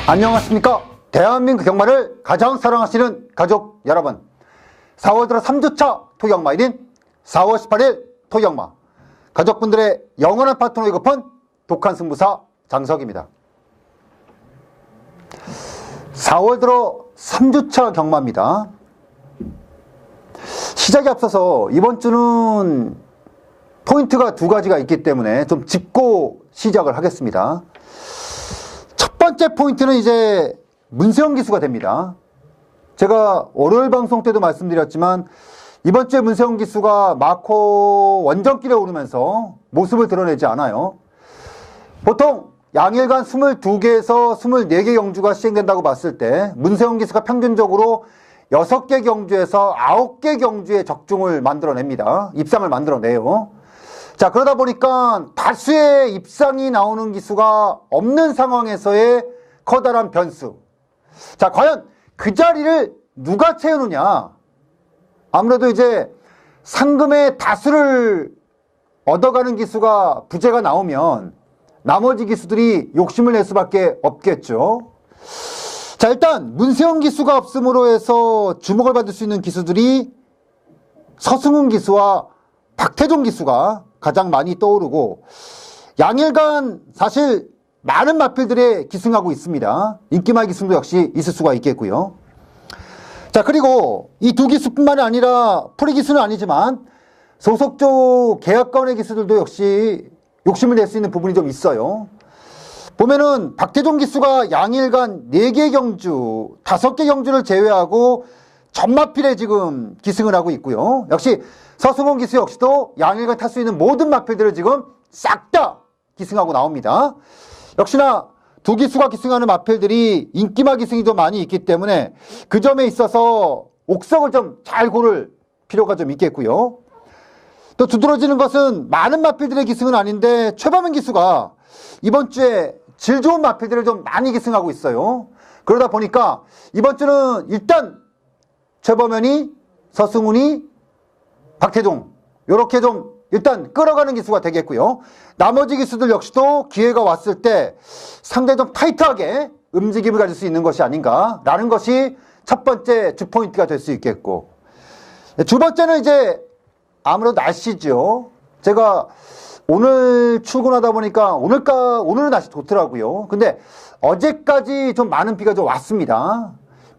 안녕하십니까. 대한민국 경마를 가장 사랑하시는 가족 여러분, 4월 들어 3주차 토경마일인 4월 18일 토경마, 가족분들의 영원한 파트너이고 픈 독한 승부사 장석입니다. 4월 들어 3주차 경마입니다. 시작에 앞서서 이번 주는 포인트가 두 가지가 있기 때문에 좀 짚고 시작을 하겠습니다. 첫 번째 포인트는 이제 문세영 기수가 됩니다. 제가 월요일 방송 때도 말씀드렸지만 이번 주에 문세영 기수가 마코 원정길에 오르면서 모습을 드러내지 않아요. 보통 양일간 22개에서 24개 경주가 시행된다고 봤을 때 문세영 기수가 평균적으로 6개 경주에서 9개 경주에 적중을 만들어냅니다. 입상을 만들어내요. 자, 그러다 보니까 다수의 입상이 나오는 기수가 없는 상황에서의 커다란 변수. 자, 과연 그 자리를 누가 채우느냐? 아무래도 이제 상금의 다수를 얻어가는 기수가 부재가 나오면 나머지 기수들이 욕심을 낼 수밖에 없겠죠. 자, 일단 문세영 기수가 없음으로 해서 주목을 받을 수 있는 기수들이 서승훈 기수와 박태종 기수가 가장 많이 떠오르고, 양일간 사실 많은 마필들에 기승하고 있습니다. 인기말 기승도 역시 있을 수가 있겠고요. 자, 그리고 이 두 기수뿐만이 아니라 프리 기수는 아니지만 소속조 계약권의 기수들도 역시 욕심을 낼 수 있는 부분이 좀 있어요. 보면은 박태종 기수가 양일간 4개 경주, 5개 경주를 제외하고 전마필에 지금 기승을 하고 있고요. 역시 서승훈 기수 역시도 양일간 탈 수 있는 모든 마필들을 지금 싹 다 기승하고 나옵니다. 역시나 두 기수가 기승하는 마필들이 인기마 기승이 좀 많이 있기 때문에 그 점에 있어서 옥석을 좀 잘 고를 필요가 좀 있겠고요. 또 두드러지는 것은 많은 마필들의 기승은 아닌데 최범현 기수가 이번 주에 질 좋은 마필들을 좀 많이 기승하고 있어요. 그러다 보니까 이번 주는 일단 최범현이, 서승훈이, 박태종 요렇게 좀 일단 끌어가는 기수가 되겠고요. 나머지 기수들 역시도 기회가 왔을 때 상당히 좀 타이트하게 움직임을 가질 수 있는 것이 아닌가라는 것이 첫 번째 주포인트가 될 수 있겠고, 두 번째는 이제 아무래도 날씨죠. 제가 오늘 출근하다 보니까 오늘은 날씨 좋더라고요. 근데 어제까지 좀 많은 비가 좀 왔습니다.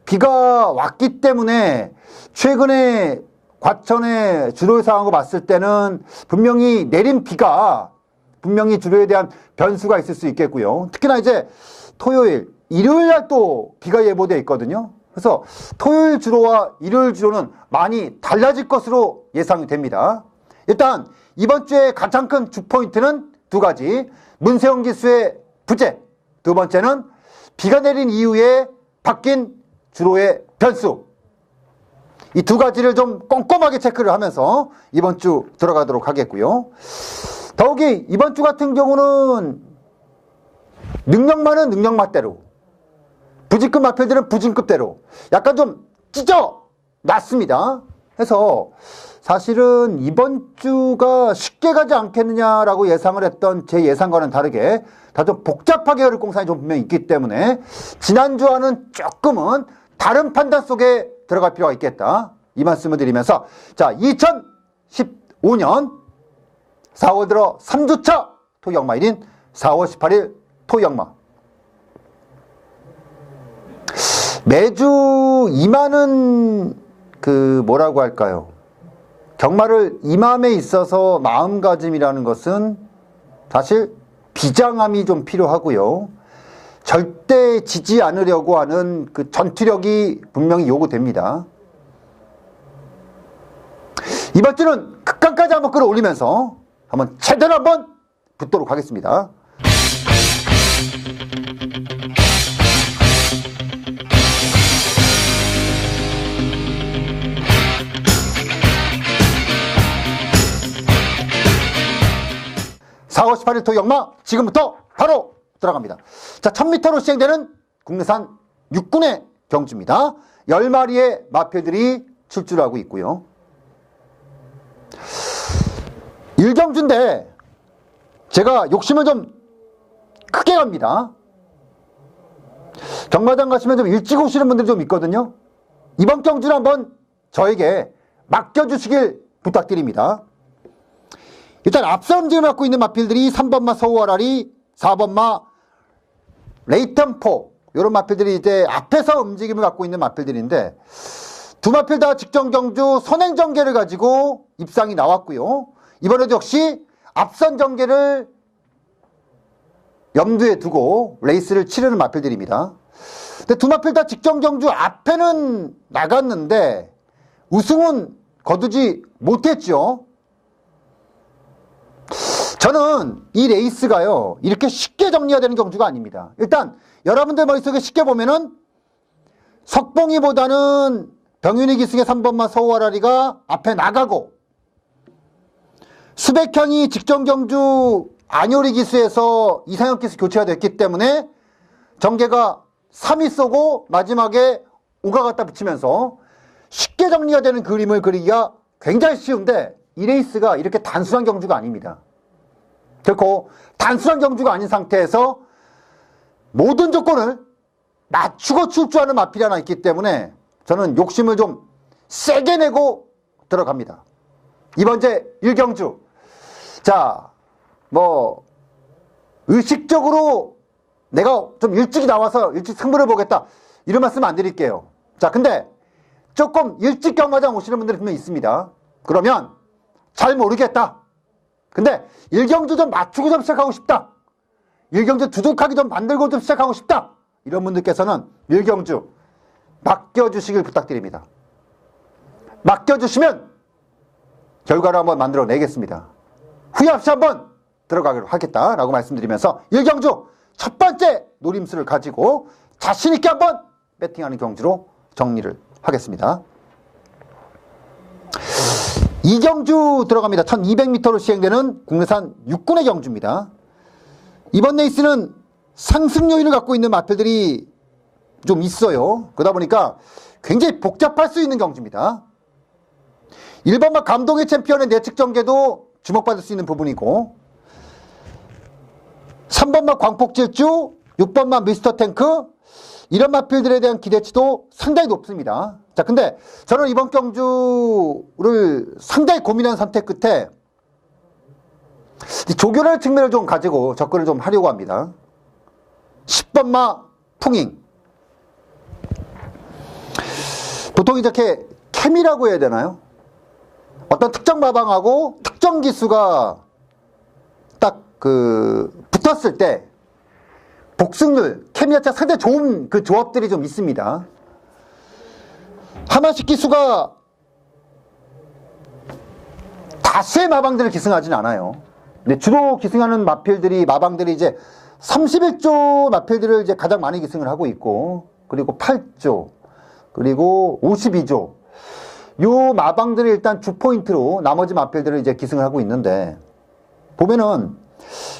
비가 왔기 때문에 최근에 과천의 주로 상황을 봤을 때는 분명히 내린 비가 분명히 주로에 대한 변수가 있을 수 있겠고요. 특히나 이제 토요일, 일요일 날 또 비가 예보되어 있거든요. 그래서 토요일 주로와 일요일 주로는 많이 달라질 것으로 예상이 됩니다. 일단 이번 주에 가장 큰 주포인트는 두 가지. 문세영 기수의 부재, 두 번째는 비가 내린 이후에 바뀐 주로의 변수. 이 두 가지를 좀 꼼꼼하게 체크를 하면서 이번 주 들어가도록 하겠고요. 더욱이 이번 주 같은 경우는 능력만은 능력맛대로, 부진급 마필들은 부진급대로 약간 좀 찢어놨습니다. 해서 사실은 이번 주가 쉽게 가지 않겠느냐라고 예상을 했던 제 예상과는 다르게 다 좀 복잡하게 흐를 공산이 좀 분명히 있기 때문에 지난주와는 조금은 다른 판단 속에 들어갈 필요가 있겠다, 이 말씀을 드리면서, 자, 2015년 4월 들어 3주차 토경마일인 4월 18일 토경마, 매주 임하는 뭐라고 할까요, 경마를 임함에 있어서 마음가짐이라는 것은 사실 비장함이 좀 필요하고요. 절대 지지 않으려고 하는 그 전투력이 분명히 요구됩니다. 이번 주는 극강까지 한번 끌어올리면서 한번 제대로 한번 붙도록 하겠습니다. (4월 18일) 토경마 지금부터 바로 들어갑니다. 자, 1000m로 시행되는 국내산 6군의 경주입니다. 10마리의 마필들이 출주하고 있고요. 1경주인데 제가 욕심을 좀 크게 갑니다. 경마장 가시면 좀 일찍 오시는 분들이 좀 있거든요. 이번 경주는 한번 저에게 맡겨주시길 부탁드립니다. 일단 앞서 움직임을 갖고 있는 마필들이 3번마 서우아라리, 4번마 레이턴포, 이런 마필들이 이제 앞에서 움직임을 갖고 있는 마필들인데, 두 마필 다 직전 경주 선행전개를 가지고 입상이 나왔고요. 이번에도 역시 앞선 전개를 염두에 두고 레이스를 치르는 마필들입니다. 근데 두 마필 다 직전 경주 앞에는 나갔는데 우승은 거두지 못했죠. 저는 이 레이스가요, 이렇게 쉽게 정리가 되는 경주가 아닙니다. 일단 여러분들 머릿속에 쉽게 보면은 석봉이보다는 병윤이 기승의 3번마 서우아라리가 앞에 나가고, 수백향이 직전 경주 안효리 기수에서 이상형 기수 교체가 됐기 때문에 정계가 3위 쏘고 마지막에 5가 갖다 붙이면서 쉽게 정리가 되는 그림을 그리기가 굉장히 쉬운데, 이 레이스가 이렇게 단순한 경주가 아닙니다. 결코 단순한 경주가 아닌 상태에서 모든 조건을 맞추고 출주하는 마필이 하나 있기 때문에 저는 욕심을 좀 세게 내고 들어갑니다. 이번 제 1경주. 자, 뭐 의식적으로 내가 좀 일찍 나와서 일찍 승부를 보겠다, 이런 말씀 안 드릴게요. 자, 근데 조금 일찍 경마장 오시는 분들이 분명히 있습니다. 그러면 잘 모르겠다, 근데 1경주 좀 맞추고 좀 시작하고 싶다, 1경주 두둑하게 좀 만들고 좀 시작하고 싶다, 이런 분들께서는 1경주 맡겨주시길 부탁드립니다. 맡겨주시면 결과를 한번 만들어 내겠습니다. 후회 없이 한번 들어가기로 하겠다라고 말씀드리면서 1경주 첫 번째 노림수를 가지고 자신있게 한번 배팅하는 경주로 정리를 하겠습니다. 2경주 들어갑니다. 1200m로 시행되는 국내산 6군의 경주입니다. 이번 레이스는 상승 요인을 갖고 있는 마필들이 좀 있어요. 그러다 보니까 굉장히 복잡할 수 있는 경주입니다. 1번마 감동의 챔피언의 내측 전개도 주목받을 수 있는 부분이고, 3번마 광폭질주, 6번마 미스터 탱크, 이런 마필들에 대한 기대치도 상당히 높습니다. 자, 근데 저는 이번 경주를 상당히 고민한 선택 끝에 조교를 측면을 좀 가지고 접근을 좀 하려고 합니다. 10번마 풍잉. 보통 이렇게 캠이라고 해야 되나요? 어떤 특정 마방하고 특정 기수가 딱 붙었을 때 복승률, 케미 자체가 상당히 좋은 그 조합들이 좀 있습니다. 하나씩 기수가 다수의 마방들을 기승하진 않아요. 근데 주로 기승하는 마방들이 이제 31조 마필들을 이제 가장 많이 기승을 하고 있고, 그리고 8조, 그리고 52조. 요 마방들이 일단 주포인트로 나머지 마필들을 이제 기승을 하고 있는데, 보면은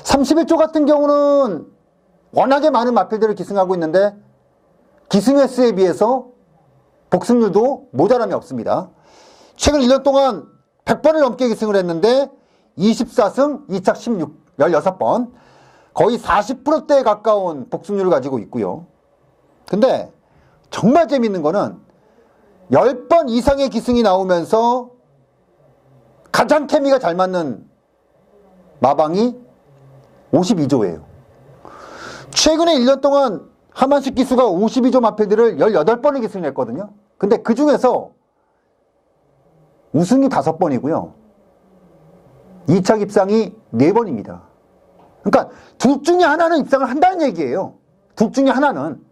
31조 같은 경우는 워낙에 많은 마필들을 기승하고 있는데 기승 횟수에 비해서 복승률도 모자람이 없습니다. 최근 1년 동안 100번을 넘게 기승을 했는데 24승 2착 16번, 거의 40%대에 가까운 복승률을 가지고 있고요. 근데 정말 재밌는 거는 10번 이상의 기승이 나오면서 가장 케미가 잘 맞는 마방이 52조예요. 최근에 1년 동안 하만식 기수가 52조 마필들을 18번을 기승을 했거든요. 근데 그 중에서 우승이 5번이고요. 2착 입상이 4번입니다. 그러니까 둘 중에 하나는 입상을 한다는 얘기예요. 둘 중에 하나는.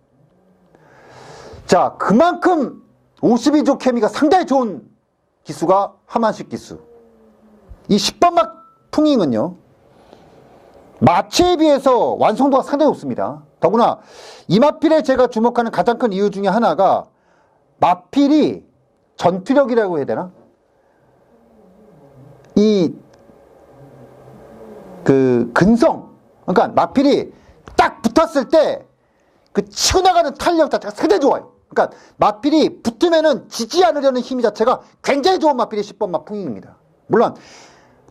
자, 그만큼 52조 케미가 상당히 좋은 기수가 하만식 기수. 이 10번막 풍잉은요, 마취에 비해서 완성도가 상당히 높습니다. 더구나 이 마필에 제가 주목하는 가장 큰 이유 중에 하나가 마필이 전투력이라고 해야 되나? 근성. 그러니까 마필이 딱 붙었을 때 그 치고 나가는 탄력 자체가 상당히 좋아요. 그러니까 마필이 붙으면은 지지 않으려는 힘 자체가 굉장히 좋은 마필이 10번 마풍입니다. 물론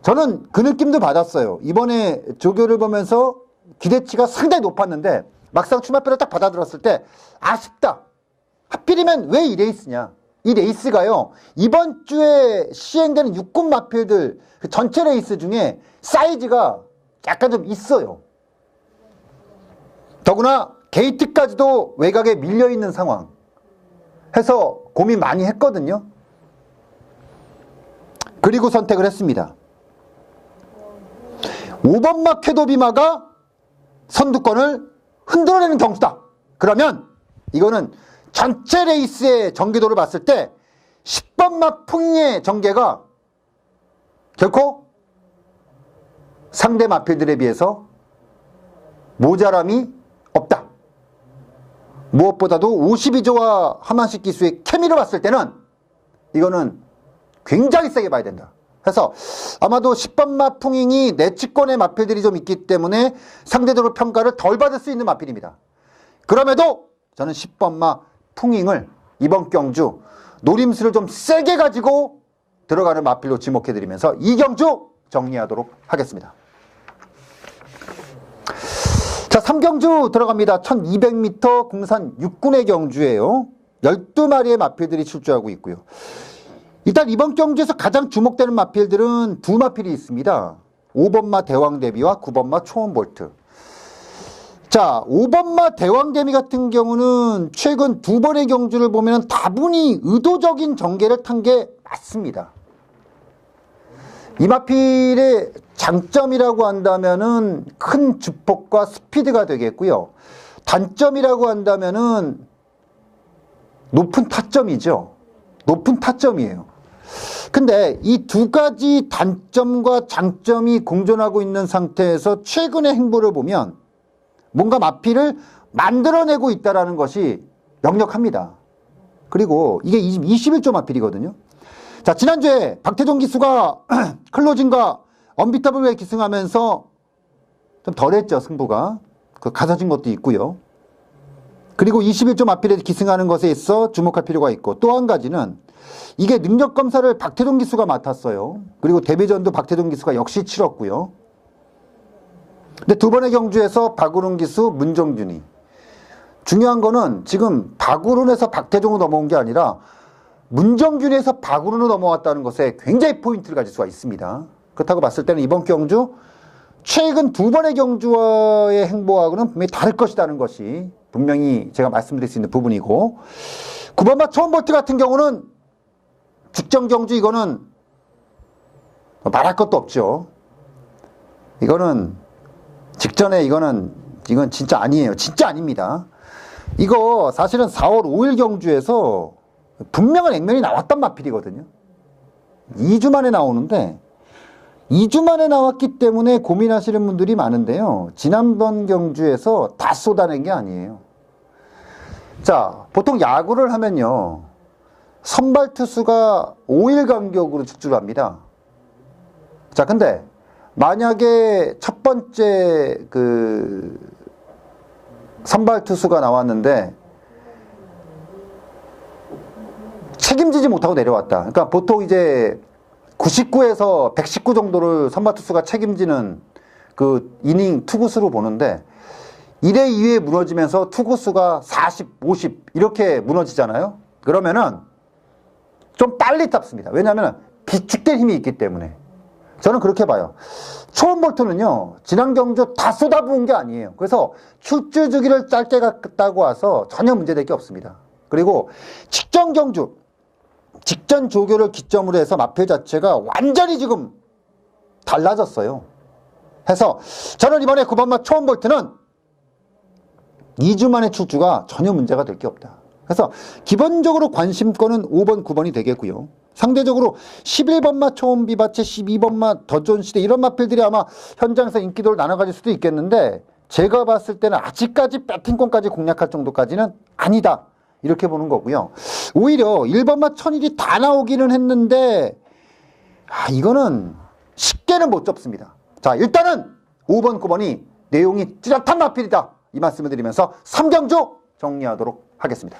저는 그 느낌도 받았어요. 이번에 조교를 보면서 기대치가 상당히 높았는데 막상 추마표를 딱 받아들었을 때 아쉽다. 하필이면 왜 이 레이스냐. 이 레이스가요, 이번 주에 시행되는 6군 마필들 그 전체 레이스 중에 사이즈가 약간 좀 있어요. 더구나 게이트까지도 외곽에 밀려있는 상황 해서 고민 많이 했거든요. 그리고 선택을 했습니다. 5번마 쾌도비마가 선두권을 흔들어내는 경수다. 그러면 이거는 전체 레이스의 전개도를 봤을 때 10번마 풍의 전개가 결코 상대 마필들에 비해서 모자람이 없다. 무엇보다도 52조와 하만식 기수의 케미를 봤을 때는 이거는 굉장히 세게 봐야 된다. 그래서 아마도 10번마 풍잉이 내치권의 마필들이 좀 있기 때문에 상대적으로 평가를 덜 받을 수 있는 마필입니다. 그럼에도 저는 10번마 풍잉을 이번 경주 노림수를 좀 세게 가지고 들어가는 마필로 지목해드리면서 이 경주 정리하도록 하겠습니다. 자, 3경주 들어갑니다. 1200m 공산 6군의 경주예요. 12마리의 마필들이 출주하고 있고요. 일단 이번 경주에서 가장 주목되는 마필들은 두 마필이 있습니다. 5번마 대왕대비와 9번마 초원볼트. 자, 5번마 대왕대비 같은 경우는 최근 두 번의 경주를 보면 다분히 의도적인 전개를 탄 게 맞습니다. 이 마필의 장점이라고 한다면은 큰 주폭과 스피드가 되겠고요. 단점이라고 한다면은 높은 타점이죠. 높은 타점이에요. 근데 이 두 가지 단점과 장점이 공존하고 있는 상태에서 최근의 행보를 보면 뭔가 마필을 만들어내고 있다는 것이 역력합니다. 그리고 이게 21조 마필이거든요. 자, 지난주에 박태종 기수가 클로징과 언비터블에 기승하면서 좀 덜했죠, 승부가. 그 가서진 것도 있고요. 그리고 21조 마필에 기승하는 것에 있어 주목할 필요가 있고, 또 한 가지는 이게 능력 검사를 박태종 기수가 맡았어요. 그리고 데뷔전도 박태종 기수가 역시 치렀고요. 근데 두 번의 경주에서 박우른 기수, 문정준이. 중요한 거는 지금 박우른에서 박태종으로 넘어온 게 아니라 문정준에서 박우른으로 넘어왔다는 것에 굉장히 포인트를 가질 수가 있습니다. 그렇다고 봤을 때는 이번 경주 최근 두 번의 경주와의 행보하고는 분명히 다를 것이라는 것이 분명히 제가 말씀드릴 수 있는 부분이고, 9번마 초원볼트 같은 경우는 직전 경주 이거는 말할 것도 없죠. 이거는 직전에 이건 진짜 아니에요. 진짜 아닙니다. 이거 사실은 4월 5일 경주에서 분명한 액면이 나왔단 마필이거든요. 2주 만에 나오는데 2주 만에 나왔기 때문에 고민하시는 분들이 많은데요. 지난번 경주에서 다 쏟아낸 게 아니에요. 자, 보통 야구를 하면요, 선발 투수가 5일 간격으로 축구를 합니다. 자, 근데 만약에 첫 번째 선발 투수가 나왔는데 책임지지 못하고 내려왔다. 그러니까 보통 이제 99에서 119 정도를 선발 투수가 책임지는 그 이닝 투구수로 보는데 1회 2회 무너지면서 투구수가 40, 50 이렇게 무너지잖아요. 그러면은 좀 빨리 잡습니다. 왜냐하면 비축된 힘이 있기 때문에. 저는 그렇게 봐요. 초원볼트는요, 지난 경주 다 쏟아부은 게 아니에요. 그래서 출주 주기를 짧게 갔다고 와서 전혀 문제될 게 없습니다. 그리고 직전 경주, 직전 조교를 기점으로 해서 마필 자체가 완전히 지금 달라졌어요. 해서 저는 이번에 9번마 초원볼트는 2주 만에 출주가 전혀 문제가 될 게 없다. 그래서 기본적으로 관심권은 5번, 9번이 되겠고요. 상대적으로 11번마 초원비바체, 12번마 더존시대 이런 마필들이 아마 현장에서 인기도를 나눠가질 수도 있겠는데, 제가 봤을 때는 아직까지 배팅권까지 공략할 정도까지는 아니다, 이렇게 보는 거고요. 오히려 1번마 천일이 다 나오기는 했는데 이거는 쉽게는 못 접습니다. 자, 일단은 5번, 9번이 내용이 뚜렷한 마필이다, 이 말씀을 드리면서 3경주 정리하도록 하겠습니다.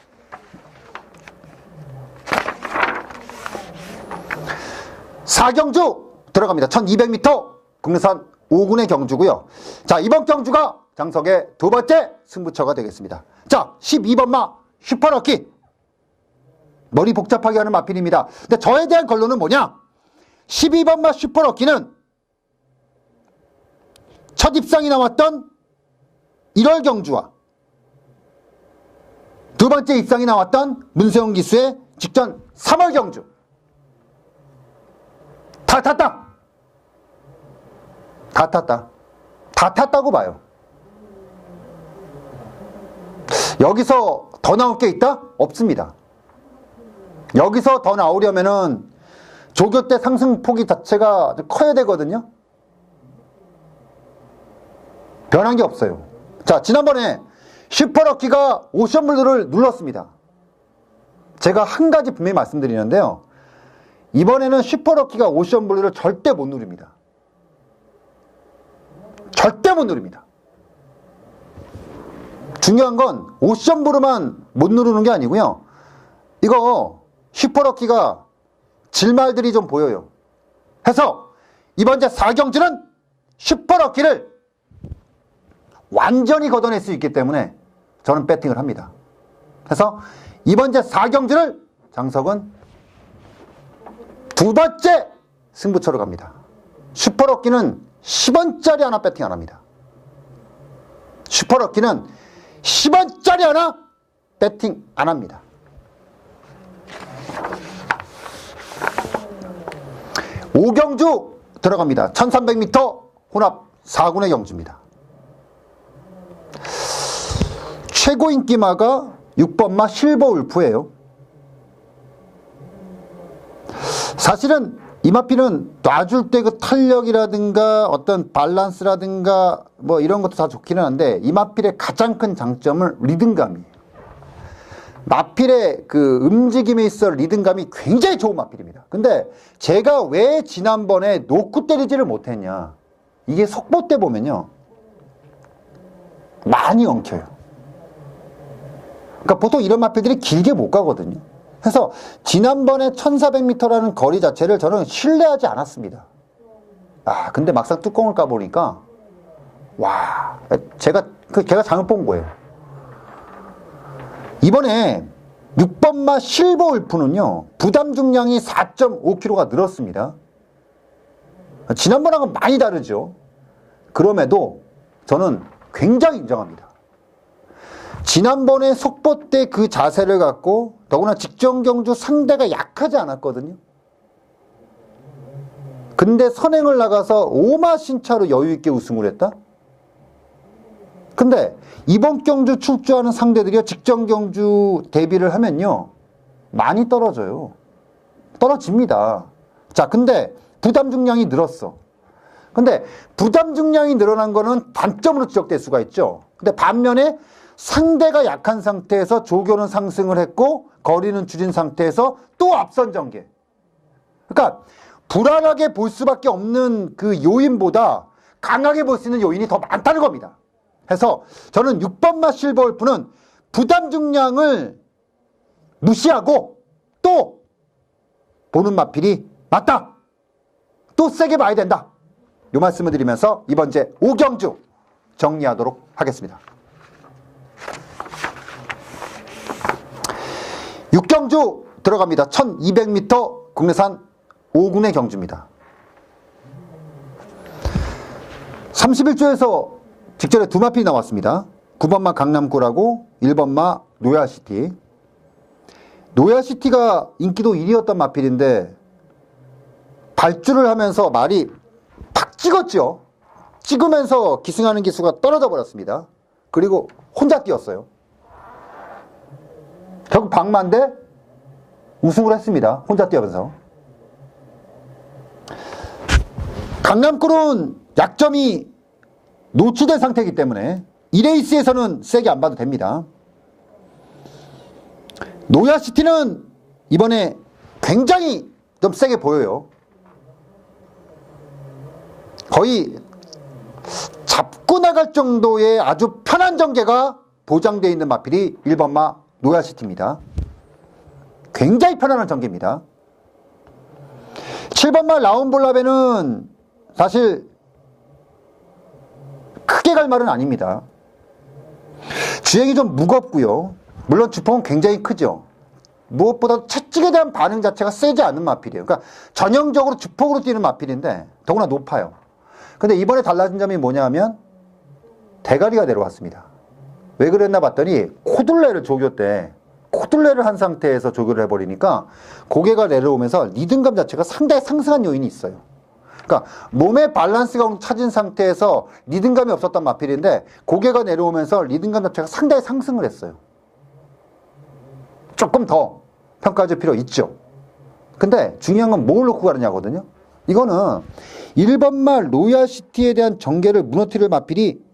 4경주 들어갑니다. 1200m 국내산 5군의 경주고요. 자, 이번 경주가 장석의 두 번째 승부처가 되겠습니다. 자, 12번마 슈퍼럭키. 머리 복잡하게 하는 마필입니다. 근데 저에 대한 결론은 뭐냐? 12번마 슈퍼럭키는 첫 입상이 나왔던 1월 경주와 두 번째 입상이 나왔던 문세영 기수의 직전 3월 경주 다 탔다. 다 탔다. 다 탔다고 봐요. 여기서 더 나올 게 있다? 없습니다. 여기서 더 나오려면은 조교 때 상승폭이 자체가 커야 되거든요. 변한 게 없어요. 자, 지난번에 슈퍼럭키가 오션블루를 눌렀습니다. 제가 한 가지 분명히 말씀드리는데요. 이번에는 슈퍼럭키가 오션블루를 절대 못 누릅니다. 절대 못 누릅니다. 중요한 건 오션블루만 못 누르는 게 아니고요. 이거 슈퍼럭키가 질말들이 좀 보여요. 해서 이번 제 4경주는 슈퍼럭키를 완전히 걷어낼 수 있기 때문에 저는 배팅을 합니다. 그래서 이번 제 4경주를 장석은 두 번째 승부처로 갑니다. 슈퍼럭키는 10원짜리 하나 배팅 안 합니다. 슈퍼럭키는 10원짜리 하나 배팅 안 합니다. 오경주 들어갑니다. 1300m 혼합 4군의 경주입니다. 최고 인기마가 6번마 실버울프예요. 사실은 이 마필은 놔줄 때 그 탄력이라든가 어떤 밸런스라든가 뭐 이런 것도 다 좋기는 한데 이 마필의 가장 큰 장점은 리듬감이에요. 마필의 그 움직임에 있어 리듬감이 굉장히 좋은 마필입니다. 근데 제가 왜 지난번에 놓고 때리지를 못했냐, 이게 속보 때 보면요 많이 엉켜요. 그러니까 보통 이런 마필들이 길게 못 가거든요. 그래서 지난번에 1400m라는 거리 자체를 저는 신뢰하지 않았습니다. 아, 근데 막상 뚜껑을 까보니까 와, 제가 잘못 본 거예요. 이번에 6번마 실버울프는요 부담 중량이 4.5kg가 늘었습니다. 지난번하고는 많이 다르죠. 그럼에도 저는 굉장히 인정합니다. 지난번에 속보 때 그 자세를 갖고 더구나 직전 경주 상대가 약하지 않았거든요. 근데 선행을 나가서 오마신차로 여유있게 우승을 했다? 근데 이번 경주 출주하는 상대들이 직전 경주 대비를 하면요 많이 떨어져요. 떨어집니다. 자, 근데 부담 중량이 늘었어. 근데 부담 중량이 늘어난 거는 단점으로 지적될 수가 있죠. 근데 반면에 상대가 약한 상태에서 조교는 상승을 했고 거리는 줄인 상태에서 또 앞선 전개. 그러니까 불안하게 볼 수밖에 없는 그 요인보다 강하게 볼 수 있는 요인이 더 많다는 겁니다. 그래서 저는 6번마 실버울프는 부담 중량을 무시하고 또 보는 마필이 맞다. 또 세게 봐야 된다. 이 말씀을 드리면서 이번 제 5경주 정리하도록 하겠습니다. 6경주 들어갑니다. 1200m 국내산 5군의 경주입니다. 31조에서 직전에 두 마필이 나왔습니다. 9번마 강남구라고 1번마 노야시티. 노야시티가 인기도 1위였던 마필인데 발주를 하면서 말이 탁 찍었죠. 찍으면서 기승하는 기수가 떨어져 버렸습니다. 그리고 혼자 뛰었어요. 결국 박만대 우승을 했습니다. 혼자 뛰어면서. 강남구는 약점이 노출된 상태이기 때문에 이 레이스에서는 세게 안 봐도 됩니다. 노야시티는 이번에 굉장히 좀 세게 보여요. 거의 잡고 나갈 정도의 아주 편한 전개가 보장되어 있는 마필이 1번마 노야시티입니다. 굉장히 편안한 전개입니다. 7번 말 라운볼라베는 사실 크게 갈 말은 아닙니다. 주행이 좀 무겁고요. 물론 주폭은 굉장히 크죠. 무엇보다 채찍에 대한 반응 자체가 세지 않은 마필이에요. 그러니까 전형적으로 주폭으로 뛰는 마필인데 더구나 높아요. 근데 이번에 달라진 점이 뭐냐면 대가리가 내려왔습니다. 왜 그랬나 봤더니 코둘레를 조교 때 코둘레를 한 상태에서 조교를 해버리니까 고개가 내려오면서 리듬감 자체가 상당히 상승한 요인이 있어요. 그러니까 몸의 밸런스가 찾은 상태에서 리듬감이 없었던 마필인데 고개가 내려오면서 리듬감 자체가 상당히 상승을 했어요. 조금 더 평가해줄 필요 있죠. 근데 중요한 건 뭘 놓고 가느냐거든요. 이거는 1번 말 로얄시티에 대한 전개를 무너뜨릴 마필이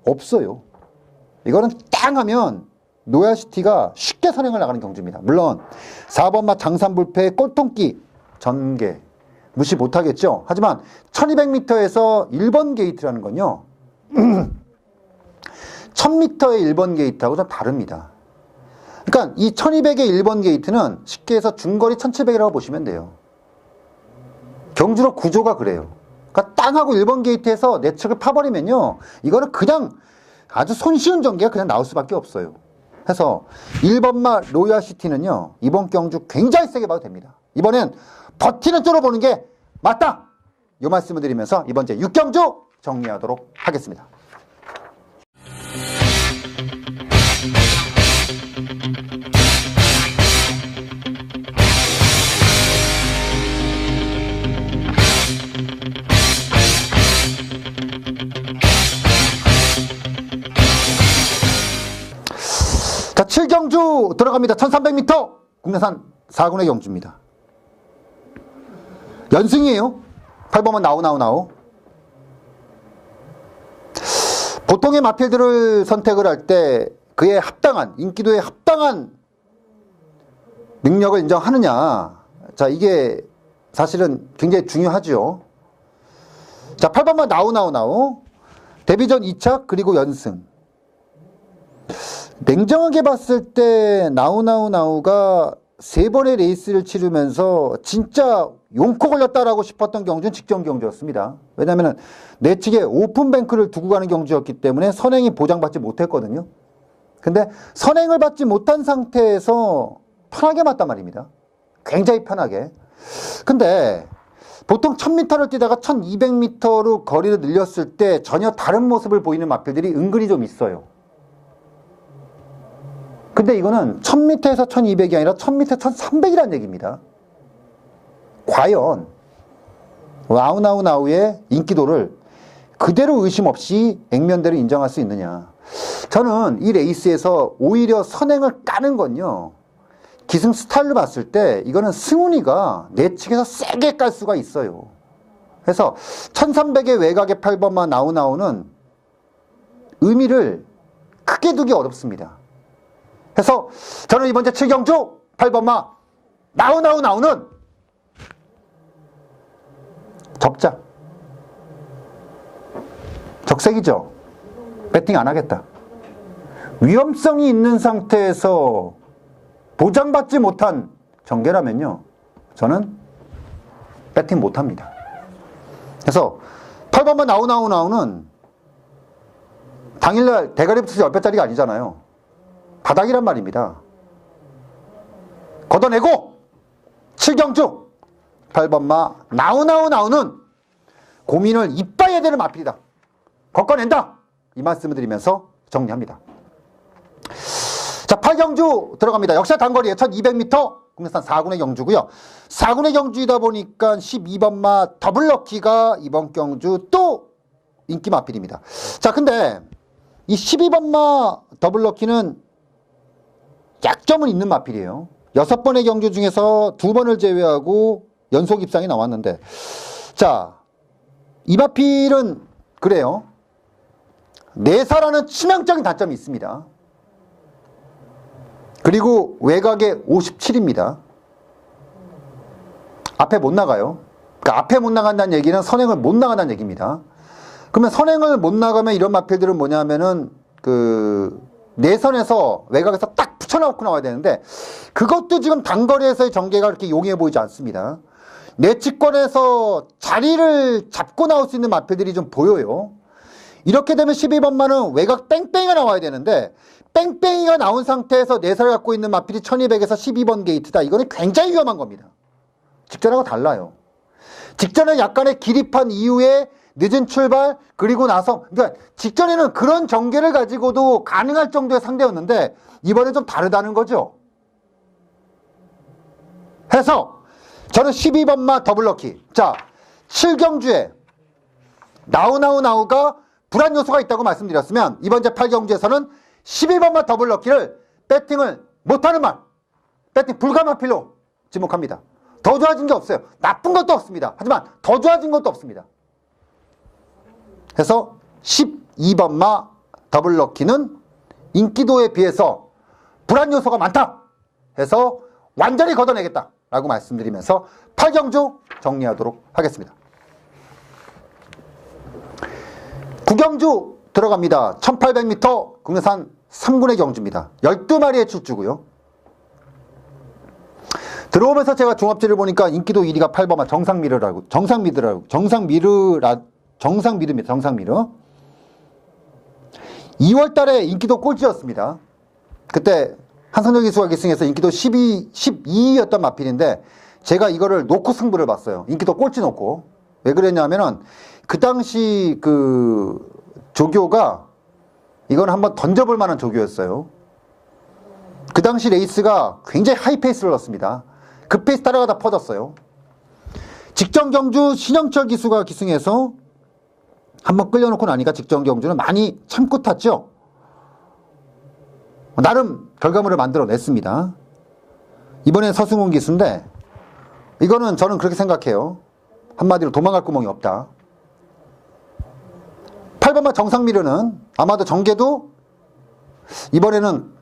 없어요. 이거는 땅 하면 로얄시티가 쉽게 선행을 나가는 경주입니다. 물론 4번 말 장산불패의 꼴통기 전개 무시 못하겠죠. 하지만 1200m에서 1번 게이트라는 건요 1000m의 1번 게이트하고 좀 다릅니다. 그러니까 이 1200의 1번 게이트는 쉽게 해서 중거리 1700이라고 보시면 돼요. 경주로 구조가 그래요. 그러니까 땅하고 1번 게이트에서 내측을 파버리면요 이거는 그냥 아주 손쉬운 전개가 그냥 나올 수밖에 없어요. 해서 1번 말 로얄시티는요 이번 경주 굉장히 세게 봐도 됩니다. 이번엔 버티는 쪽으로 보는 게 맞다! 이 말씀을 드리면서 이번 제 6경주 정리하도록 하겠습니다. 자, 7경주 들어갑니다. 1300m 국내산 4군의 경주입니다. 연승이에요. 8번은 나우. 보통의 마필들을 선택을 할 때 그에 합당한, 인기도에 합당한 능력을 인정하느냐. 자, 이게 사실은 굉장히 중요하죠. 자, 8번만 나우. 데뷔전 2차 그리고 연승. 냉정하게 봤을 때 나우가 3번의 레이스를 치르면서 진짜 용코 걸렸다라고 싶었던 경주는 직전 경주였습니다. 왜냐하면 내측에 오픈뱅크를 두고 가는 경주였기 때문에 선행이 보장받지 못했거든요. 근데 선행을 받지 못한 상태에서 편하게 맞단 말입니다. 굉장히 편하게. 근데 보통 1000m를 뛰다가 1200m로 거리를 늘렸을 때 전혀 다른 모습을 보이는 마필들이 은근히 좀 있어요. 근데 이거는 1000m에서 1200이 아니라 1000m에서 1300이라는 얘기입니다. 과연 나우의 인기도를 그대로 의심 없이 액면대로 인정할 수 있느냐. 저는 이 레이스에서 오히려 선행을 까는 건요 기승 스타일로 봤을 때 이거는 승훈이가 내측에서 세게 깔 수가 있어요. 그래서 1300의 외곽의 8번만 나우는 의미를 크게 두기 어렵습니다. 그래서 저는 이번 제 7경주 8번마 나우는 적자. 적색이죠. 배팅 안 하겠다. 위험성이 있는 상태에서 보장받지 못한 전개라면요 저는 배팅 못합니다. 그래서 8번마 나우는 당일날 대가리 붙어서 10배짜리가 아니잖아요. 바닥이란 말입니다. 걷어내고 7경주 8번마 나우는 고민을 이빠야 되는 마필이다. 걷어낸다. 이 말씀을 드리면서 정리합니다. 자, 8경주 들어갑니다. 역시 단거리에 1200m 국내산 4군의 경주고요. 4군의 경주이다 보니까 12번마 더블럭키가 이번 경주 또 인기 마필입니다. 자, 근데 이 12번마 더블럭키는 약점은 있는 마필이에요. 6번의 경주 중에서 2번을 제외하고 연속 입상이 나왔는데, 자, 이 마필은 그래요. 내사라는 치명적인 단점이 있습니다. 그리고 외곽에 57입니다. 앞에 못 나가요. 그러니까 앞에 못 나간다는 얘기는 선행을 못 나간다는 얘기입니다. 그러면 선행을 못 나가면 이런 마필들은 뭐냐면은 내선에서 외곽에서 딱 붙여놓고 나와야 되는데 그것도 지금 단거리에서의 전개가 그렇게 용이해 보이지 않습니다. 내치권에서 자리를 잡고 나올 수 있는 마필들이 좀 보여요. 이렇게 되면 12번마는 외곽 뺑뺑이가 나와야 되는데 뺑뺑이가 나온 상태에서 내사를 갖고 있는 마필이 1200에서 12번 게이트다. 이거는 굉장히 위험한 겁니다. 직전하고 달라요. 직전에 약간의 기립한 이후에 늦은 출발 그리고 나서 그러니까 직전에는 그런 전개를 가지고도 가능할 정도의 상대였는데 이번엔 좀 다르다는 거죠. 해서 저는 12번마 더블럭키. 자, 7경주에 나우가 불안 요소가 있다고 말씀드렸으면 이번 제8경주에서는 12번마 더블럭키를 배팅을 못하는 말, 배팅 불가 마필로 지목합니다. 더 좋아진 게 없어요. 나쁜 것도 없습니다. 하지만 더 좋아진 것도 없습니다. 그래서 12번마 더블럭키는 인기도에 비해서 불안 요소가 많다 해서 완전히 걷어내겠다 라고 말씀드리면서 8경주 정리하도록 하겠습니다. 9경주 들어갑니다. 1800m 국내산 3군의 경주입니다. 12마리의 출주고요. 들어오면서 제가 종합지를 보니까 인기도 1위가 8번마 정상미르입니다. 정상미르. 2월 달에 인기도 꼴찌였습니다. 그때 한성적 기수가 기승해서 인기도 12위였던 마필인데 제가 이거를 놓고 승부를 봤어요. 인기도 꼴찌 놓고. 왜 그랬냐면은 그 당시 그 조교가 이건 한번 던져볼 만한 조교였어요. 그 당시 레이스가 굉장히 하이페이스를 넣었습니다. 그 페이스 따라가다 퍼졌어요. 직전 경주 신영철 기수가 기승해서 한번 끌려놓고 나니까 직전 경주는 많이 참고 탔죠. 나름 결과물을 만들어냈습니다. 이번엔 서승훈 기수인데 이거는 저는 그렇게 생각해요. 한마디로 도망갈 구멍이 없다. 8번마 정상미르는 아마도 전개도 이번에는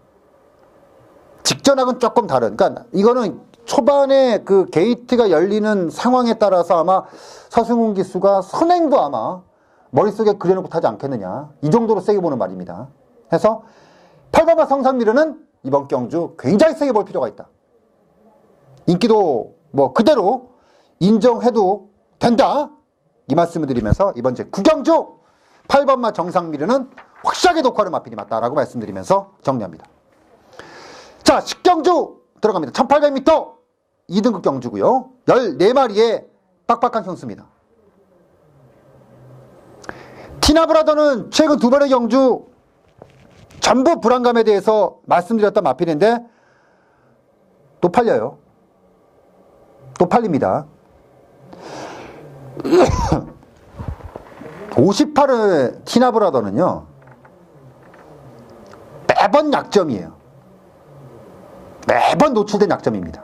직전하고는 조금 다른. 그러니까 이거는 초반에 그 게이트가 열리는 상황에 따라서 아마 서승훈 기수가 선행도 아마 머릿속에 그려놓고 타지 않겠느냐. 이 정도로 세게 보는 말입니다. 해서 8번마 정상미르는 이번 경주 굉장히 세게 볼 필요가 있다. 인기도 뭐 그대로 인정해도 된다. 이 말씀을 드리면서 이번 제 9경주 8번마 정상미르는 확실하게 독화를 마필이 맞다라고 말씀드리면서 정리합니다. 자, 10경주 들어갑니다. 1800m 2등급 경주고요. 14마리의 빡빡한 형수입니다. 티나브라더는 최근 두 번의 경주 전부 불안감에 대해서 말씀드렸던 마필인데 또 팔려요. 또 팔립니다. 58의 티나브라더는요 매번 약점이에요. 매번 노출된 약점입니다.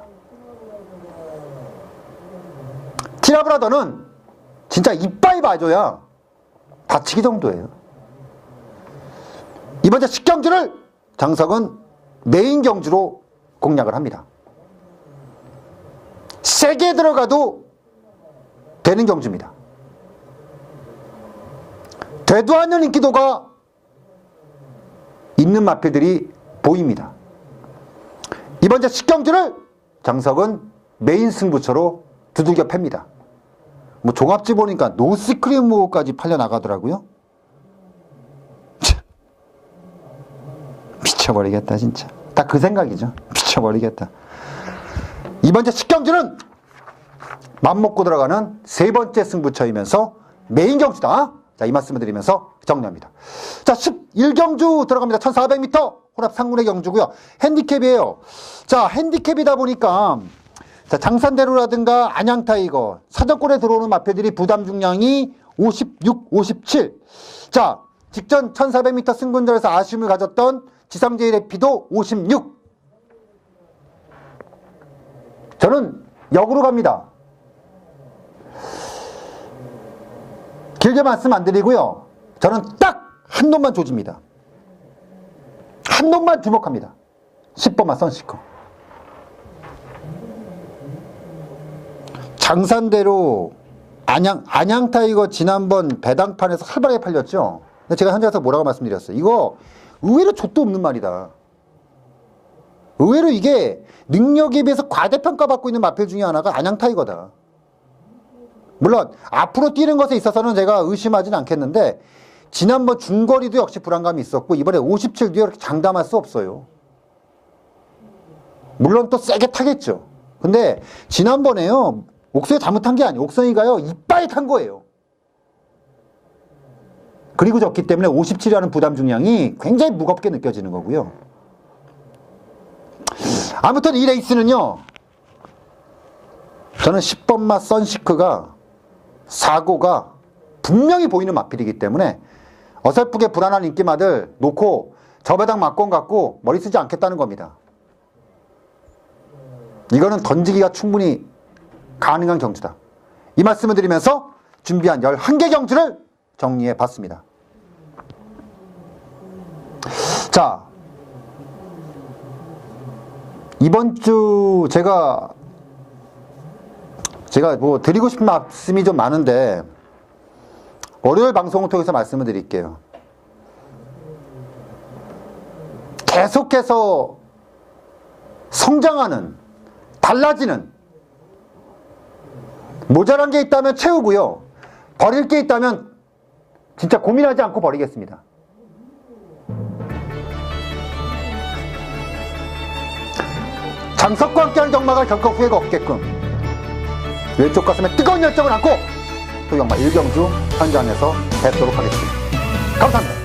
티나브라더는 진짜 이빠이 봐줘야 다치기 정도예요. 이번 주 10경주를 장석은 메인 경주로 공략을 합니다. 세게 들어가도 되는 경주입니다. 되도 않는 인기도가 있는 마필들이 보입니다. 이번 주 10경주를 장석은 메인 승부처로 두들겨 팹니다. 뭐 종합지 보니까 노스크림모까지 팔려 나가더라고요. 미쳐버리겠다 진짜. 딱 그 생각이죠. 미쳐버리겠다. 이번 주 10경주는 맘먹고 들어가는 세 번째 승부처이면서 메인 경주다. 자, 이 말씀을 드리면서 정리합니다. 자, 11경주 들어갑니다. 1400m 혼합 상군의 경주고요. 핸디캡이에요. 자, 핸디캡이다 보니까 자, 장산대로라든가 안양타이거 사정권에 들어오는 마표들이 부담 중량이 56, 57. 자, 직전 1400m 승분전에서 아쉬움을 가졌던 지상제일의 피도 56. 저는 역으로 갑니다. 길게 말씀 안 드리고요. 저는 딱 한 놈만 조집니다. 한 놈만 주목합니다. 10번만 선시커. 장산대로 안양타이거 지난번 배당판에서 활발하게 팔렸죠. 근데 제가 현장에서 뭐라고 말씀드렸어요. 이거 의외로 족도 없는 말이다. 의외로 이게 능력에 비해서 과대평가받고 있는 마필 중에 하나가 안양타이거다. 물론 앞으로 뛰는 것에 있어서는 제가 의심하진 않겠는데 지난번 중거리도 역시 불안감이 있었고 이번에 57도 이렇게 장담할 수 없어요. 물론 또 세게 타겠죠. 근데 지난번에요, 옥선이 잘못한 게 아니에요. 옥선이가요, 이빨 탄 거예요. 그리고 졌기 때문에 57이라는 부담 중량이 굉장히 무겁게 느껴지는 거고요. 아무튼 이 레이스는요, 저는 10번마 선시크가 사고가 분명히 보이는 마필이기 때문에 어설프게 불안한 인기마들 놓고 저 배당 막권 갖고 머리 쓰지 않겠다는 겁니다. 이거는 던지기가 충분히 가능한 경주다. 이 말씀을 드리면서 준비한 11개 경주를 정리해 봤습니다. 자, 이번 주 제가 뭐 드리고 싶은 말씀이 좀 많은데 월요일 방송을 통해서 말씀을 드릴게요. 계속해서 성장하는, 달라지는, 모자란 게 있다면 채우고요, 버릴 게 있다면 진짜 고민하지 않고 버리겠습니다. 장석과 함께하는 경마가 결코 후회가 없게끔 왼쪽 가슴에 뜨거운 열정을 안고 또 경마 1경주 현장에서 뵙도록 하겠습니다. 감사합니다.